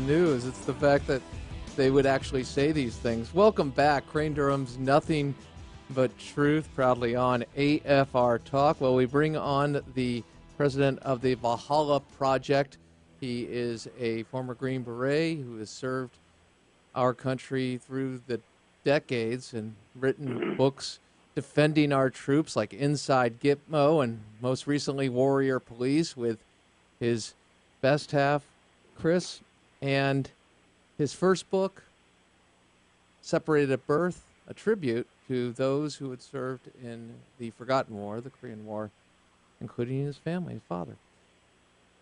news. It's the fact that they would actually say these things. Welcome back. Crane Durham's Nothing But Truth, proudly on AFR Talk. Well, we bring on the president of the Valhalla Project. He is a former Green Beret who has served our country through the decades and written books defending our troops like Inside Gitmo and most recently Warrior Police with his best half, Chris, and his first book, Separated at Birth, a tribute to those who had served in the Forgotten War, the Korean War, including his family, his father.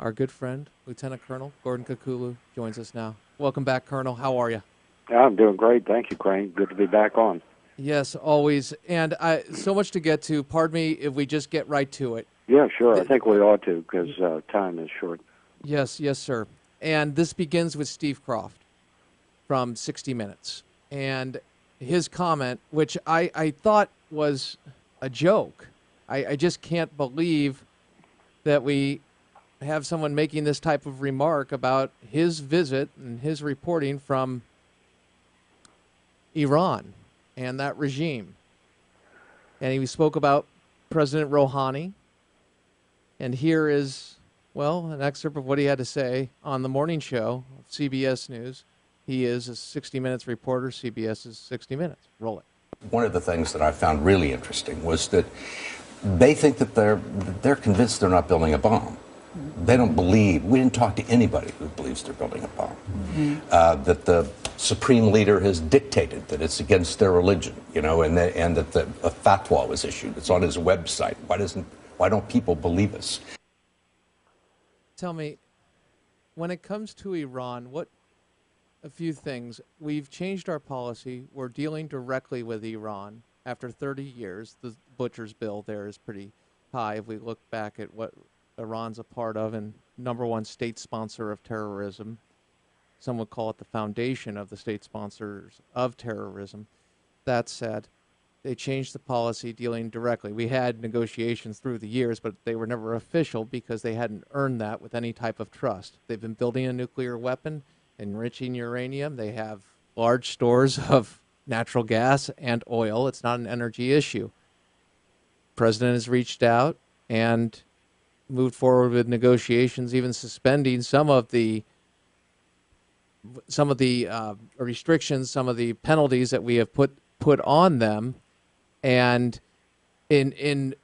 Our good friend, Lieutenant Colonel Gordon Cucullu, joins us now. Welcome back, Colonel. How are you? I'm doing great. Thank you, Crane. Good to be back on. Yes, always. And so much to get to. Pardon me if we just get right to it. Yeah, sure. I think we ought to because time is short. Yes, sir. And this begins with Steve Croft from 60 Minutes. And his comment, which I thought was a joke. I just can't believe that we have someone making this type of remark about his visit and his reporting from Iran and that regime. And he spoke about President Rouhani. And here is, well, an excerpt of what he had to say on the morning show of CBS News. He is a 60 Minutes reporter. CBS is 60 Minutes. Roll it. One of the things that I found really interesting was that they think that they're convinced they're not building a bomb. They don't believe. We didn't talk to anybody who believes they're building a bomb. Mm-hmm. That the supreme leader has dictated that it's against their religion, and that a fatwa was issued. It's on his website. Why don't people believe us? Tell me, when it comes to Iran, a few things. We've changed our policy. We're dealing directly with Iran after 30 years. The butcher's bill there is pretty high if we look back at what Iran's a part of and number one state sponsor of terrorism. Some would call it the foundation of the state sponsors of terrorism. That said, they changed the policy dealing directly. We had negotiations through the years, but they were never official because they hadn't earned that with any type of trust. They've been building a nuclear weapon, enriching uranium. They have large stores of natural gas and oil. It's not an energy issue. The president has reached out and moved forward with negotiations, even suspending some of the restrictions, some of the penalties that we have put on them, and in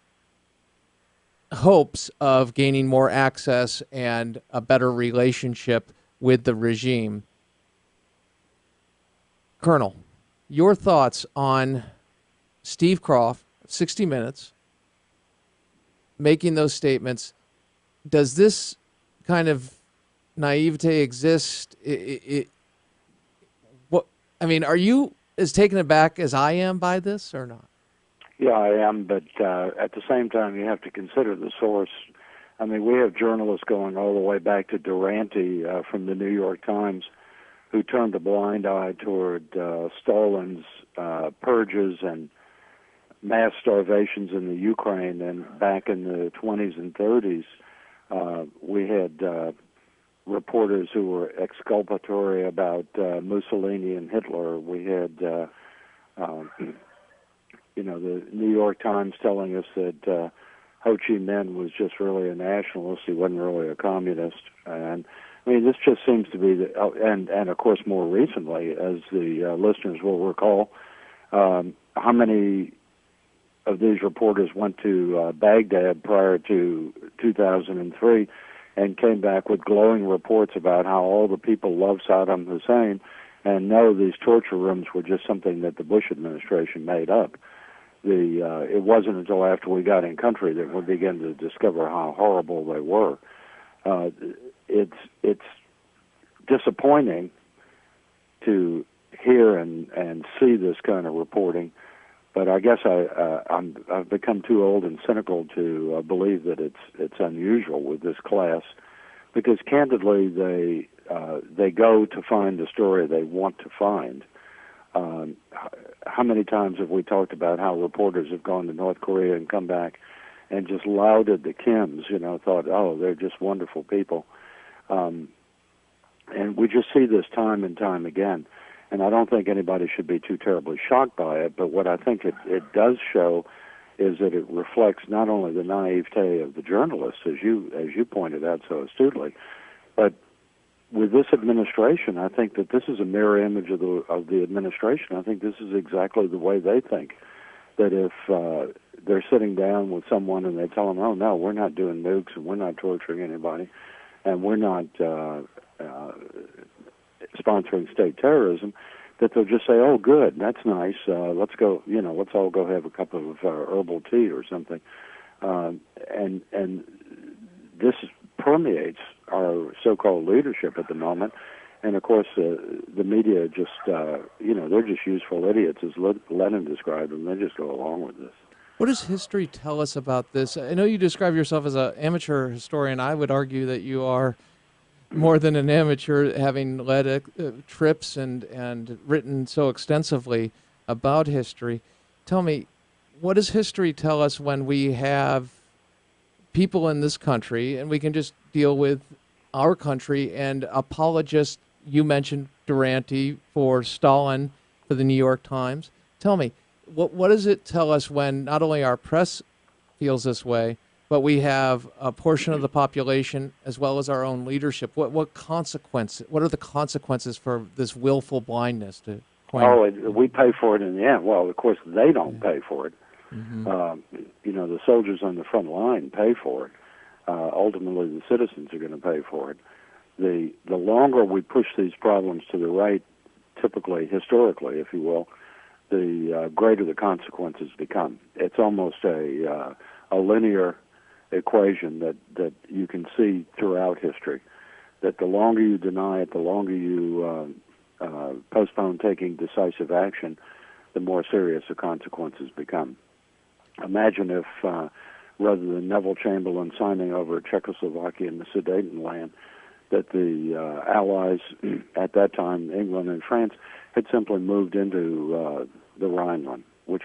hopes of gaining more access and a better relationship with the regime. Colonel, your thoughts on Steve Croft, 60 Minutes, making those statements. Does this kind of naivete exist? Are you as taken aback as I am by this or not? Yeah, I am, but at the same time, you have to consider the source. I mean, we have journalists going all the way back to Durante from the New York Times who turned a blind eye toward Stalin's purges and mass starvations in the Ukraine, and back in the 20s and 30s, we had reporters who were exculpatory about Mussolini and Hitler. We had, the New York Times telling us that Ho Chi Minh was just really a nationalist. He wasn't really a communist. And I mean, this just seems to be and of course more recently, as the listeners will recall, how many of these reporters went to Baghdad prior to 2003 and came back with glowing reports about how all the people love Saddam Hussein, and no, these torture rooms were just something that the Bush administration made up. It wasn't until after we got in country that we began to discover how horrible they were. It's disappointing to hear and see this kind of reporting, but I guess I've become too old and cynical to believe that it's unusual with this class, because candidly they go to find the story they want to find. How many times have we talked about how reporters have gone to North Korea and come back and just lauded the Kims, thought, oh, they're just wonderful people. And we just see this time and time again. And I don't think anybody should be too terribly shocked by it, but what I think it does show is that it reflects not only the naivete of the journalists, as you pointed out so astutely, but with this administration, I think that this is a mirror image of the administration. I think this is exactly the way they think. That if they're sitting down with someone and they tell them, "Oh no, we're not doing nukes and we're not torturing anybody, and we're not sponsoring state terrorism," that they'll just say, "Oh, good, that's nice. Let's go. Let's all go have a cup of herbal tea or something." And this permeates our so-called leadership at the moment. And of course, the media just, they're just useful idiots, as Lenin described them. They just go along with this. What does history tell us about this? I know you describe yourself as an amateur historian. I would argue that you are more than an amateur, having led trips and written so extensively about history. Tell me, what does history tell us when we have people in this country, and we can just deal with our country, and apologists? You mentioned Durante for Stalin for the New York Times. Tell me, what does it tell us when not only our press feels this way, but we have a portion of the population as well as our own leadership? What are the consequences for this willful blindness to claim? We pay for it in the end. Well, of course, they don't pay for it. Mm-hmm. The soldiers on the front line pay for it. Ultimately, the citizens are going to pay for it. The longer we push these problems to the right, typically, historically, if you will, the greater the consequences become. It's almost a linear equation that you can see throughout history, that the longer you deny it, the longer you postpone taking decisive action, the more serious the consequences become. Imagine if, rather than Neville Chamberlain signing over Czechoslovakia and the Sudetenland, that the Allies at that time, England and France, had simply moved into the Rhineland, which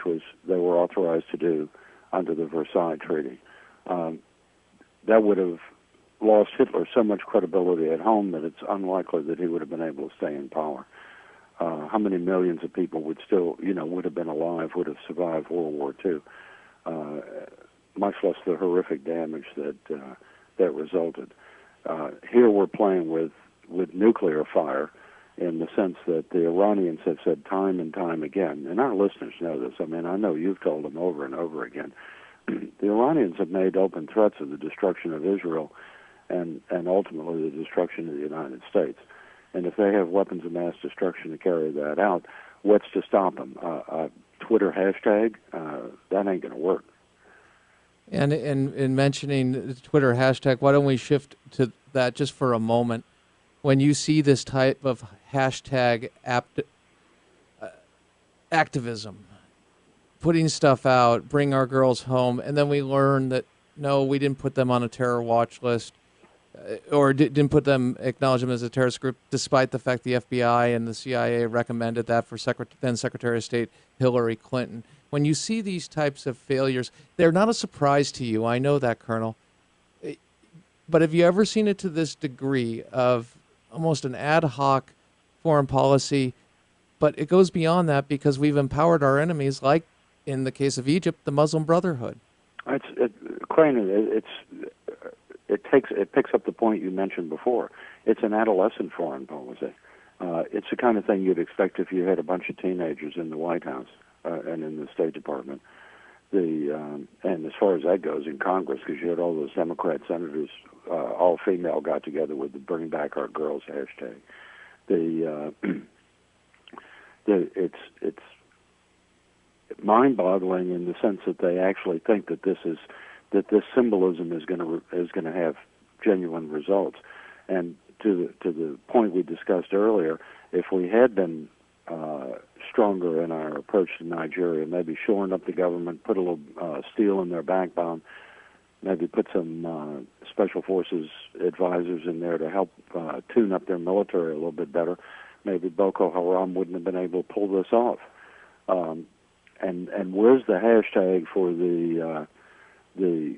they were authorized to do under the Versailles Treaty. That would have lost Hitler so much credibility at home that it's unlikely that he would have been able to stay in power. How many millions of people would still, would have been alive, would have survived World War II, much less the horrific damage that resulted. Here we're playing with nuclear fire, in the sense that the Iranians have said time and time again, and our listeners know this. I mean, I know you've told them over and over again. The Iranians have made open threats of the destruction of Israel and ultimately the destruction of the United States. And if they have weapons of mass destruction to carry that out, what's to stop them? A Twitter hashtag? That ain't going to work. And in mentioning the Twitter hashtag, why don't we shift to that just for a moment? When you see this type of hashtag activism, putting stuff out, bring our girls home, and then we learn that, no, we didn't put them on a terror watch list, or didn't acknowledge them as a terrorist group, despite the fact the FBI and the CIA recommended that for then Secretary of State Hillary Clinton. When you see these types of failures, they're not a surprise to you. I know that, Colonel. But have you ever seen it to this degree of almost an ad hoc foreign policy? But it goes beyond that, because we've empowered our enemies, like in the case of Egypt, the Muslim Brotherhood. Crane, it picks up the point you mentioned before. It's an adolescent foreign policy. It's the kind of thing you'd expect if you had a bunch of teenagers in the White House and in the State Department. And as far as that goes, in Congress, because you had all those Democrat senators, all female, got together with the "Bring Back Our Girls" hashtag. It's mind-boggling in the sense that they actually think that this symbolism is going to have genuine results. And to the point we discussed earlier, if we had been stronger in our approach to Nigeria, maybe shoring up the government, put a little steel in their backbone, maybe put some special forces advisors in there to help tune up their military a little bit better, maybe Boko Haram wouldn't have been able to pull this off. And where's the hashtag for the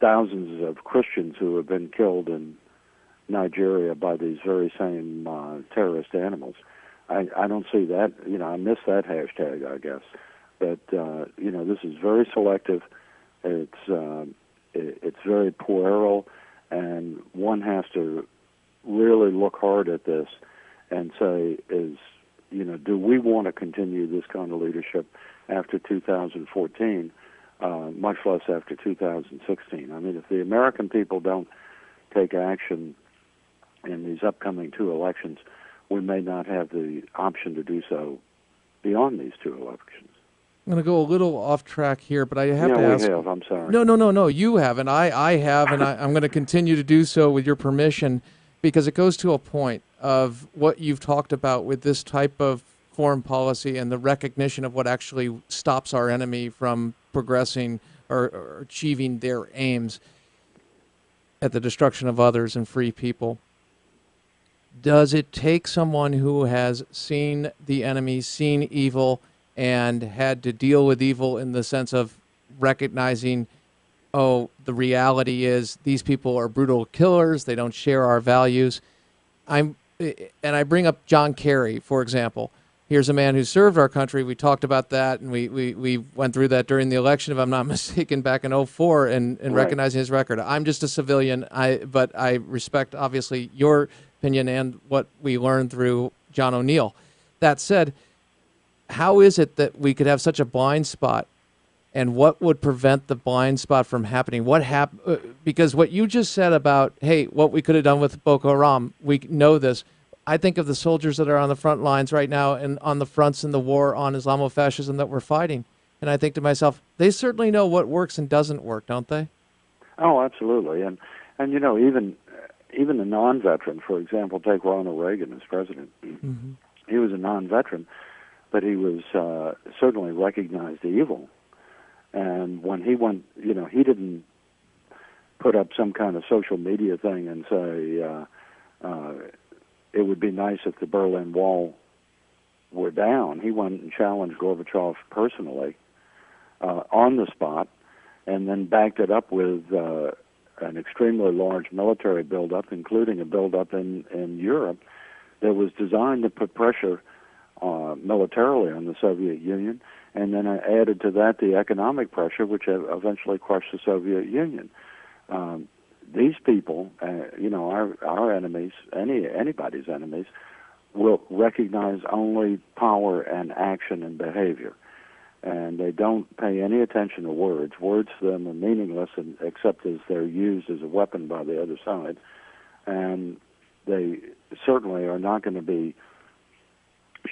thousands of Christians who have been killed in Nigeria by these very same terrorist animals. I don't see that. I miss that hashtag, I guess. But this is very selective. It's very puerile, and one has to really look hard at this and say, do we want to continue this kind of leadership after 2014, much less after 2016? I mean, if the American people don't take action in these upcoming two elections, we may not have the option to do so beyond these two elections. I'm going to go a little off track here, but I have to ask. Yeah, we have. I'm sorry. No. You haven't. I have, and I'm going to continue to do so with your permission, because it goes to a point of what you've talked about with this type of foreign policy and the recognition of what actually stops our enemy from progressing or achieving their aims at the destruction of others and free people. Does it take someone who has seen the enemy, seen evil, and had to deal with evil in the sense of recognizing, the reality is these people are brutal killers, they don't share our values? And I bring up John Kerry, for example. Here's a man who served our country. We talked about that, and we went through that during the election, if I'm not mistaken, back in 2004, and Right. recognizing his record. I'm just a civilian, but I respect, obviously, your opinion and what we learned through John O'Neill. That said, how is it that we could have such a blind spot, and what would prevent the blind spot from happening? Because what you just said about, hey, what we could have done with Boko Haram, we know this. I think of the soldiers that are on the front lines right now and on the fronts in the war on Islamofascism that we're fighting. And I think to myself, they certainly know what works and doesn't work, don't they? Oh, absolutely. And even a non-veteran, for example, take Ronald Reagan as president. Mm-hmm. He was a non-veteran, but he was certainly recognized evil. And when he went, he didn't put up some kind of social media thing and say, it would be nice if the Berlin Wall were down. He went and challenged Gorbachev personally on the spot, and then backed it up with an extremely large military buildup, including a buildup in Europe that was designed to put pressure militarily on the Soviet Union, and then added to that the economic pressure, which eventually crushed the Soviet Union. These people, our enemies, anybody's enemies, will recognize only power and action and behavior. And they don't pay any attention to words. Words to them are meaningless except as they're used as a weapon by the other side. And they certainly are not going to be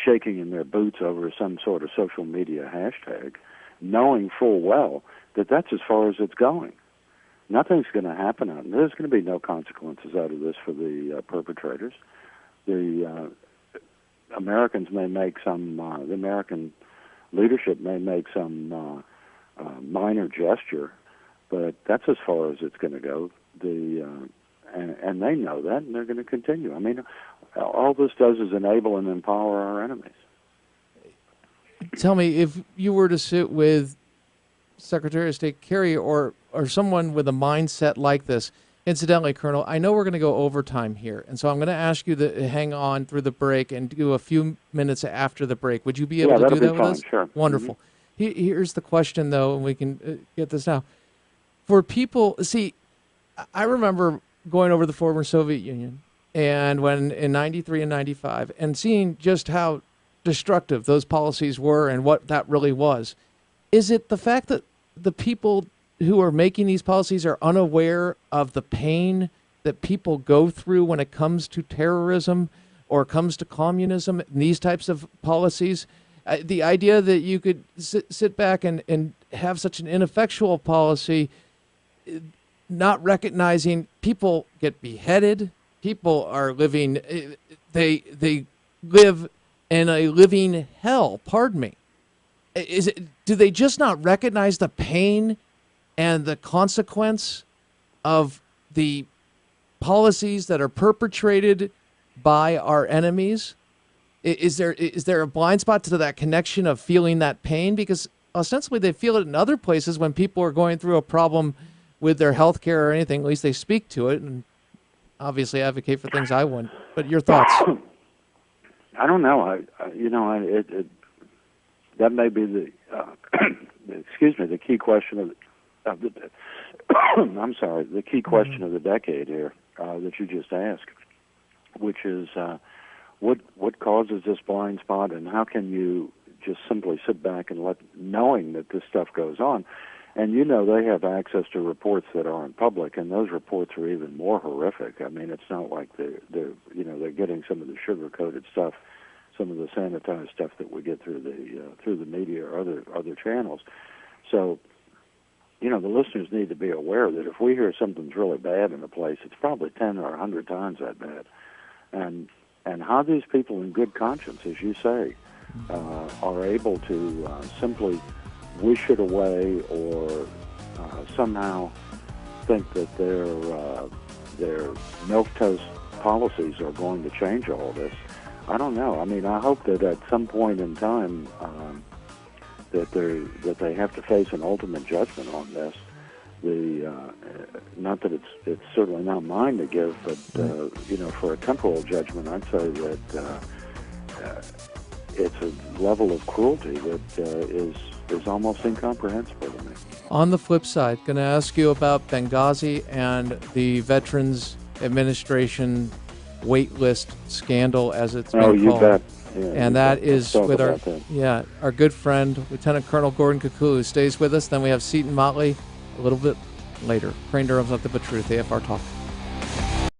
shaking in their boots over some sort of social media hashtag, knowing full well that that's as far as it's going. Nothing's going to happen out of it. There's going to be no consequences out of this for the perpetrators. The Americans may make some, the American leadership may make some minor gesture, but that's as far as it's going to go. And they know that, and they're going to continue. I mean, all this does is enable and empower our enemies. Tell me, if you were to sit with Secretary of State Kerry or someone with a mindset like this. Incidentally, Colonel, I know we're going to go overtime here, and so I'm going to ask you to hang on through the break and do a few minutes after the break. Would you be able to do that with us? Sure. Wonderful. Here's the question, though, and we can get this now. For people, see, I remember going over the former Soviet Union, and when in 93 and 95, and seeing just how destructive those policies were and what that really was. Is it the fact that the people who are making these policies are unaware of the pain that people go through when it comes to terrorism or comes to communism and these types of policies? The idea that you could sit back and have such an ineffectual policy, not recognizing people get beheaded, people are living, they live in a living hell, pardon me. Do they just not recognize the pain and the consequence of the policies that are perpetrated by our enemies? Is there a blind spot to that connection of feeling that pain? Because ostensibly they feel it in other places when people are going through a problem with their health care or anything. At least they speak to it. And obviously advocate for things I wouldn't. But your thoughts? I don't know. That may be the excuse me, the key question of the I'm sorry, the key question of the decade here that you just asked, which is what causes this blind spot, and how can you just simply sit back and knowing that this stuff goes on, and they have access to reports that aren't public, and those reports are even more horrific. I mean, it's not like they're getting some of the sugar-coated stuff, some of the sanitized stuff that we get through the media or other channels. So, the listeners need to be aware that if we hear something's really bad in a place, it's probably 10 or 100 times that bad. And how these people in good conscience, as you say, are able to simply wish it away or somehow think that their milquetoast policies are going to change all this. I don't know. I mean, I hope that at some point in time that they have to face an ultimate judgment on this. Not that it's certainly not mine to give, but for a temporal judgment, I'd say that it's a level of cruelty that is almost incomprehensible to me. On the flip side, going to ask you about Benghazi and the Veterans Administration wait list scandal, as it's been called. You bet. Yeah, and that is with our good friend, Lieutenant Colonel Gordon Cucullu, who stays with us. Then we have Seton Motley a little bit later. Crane Durham's Nothing But Truth, AFR Talk.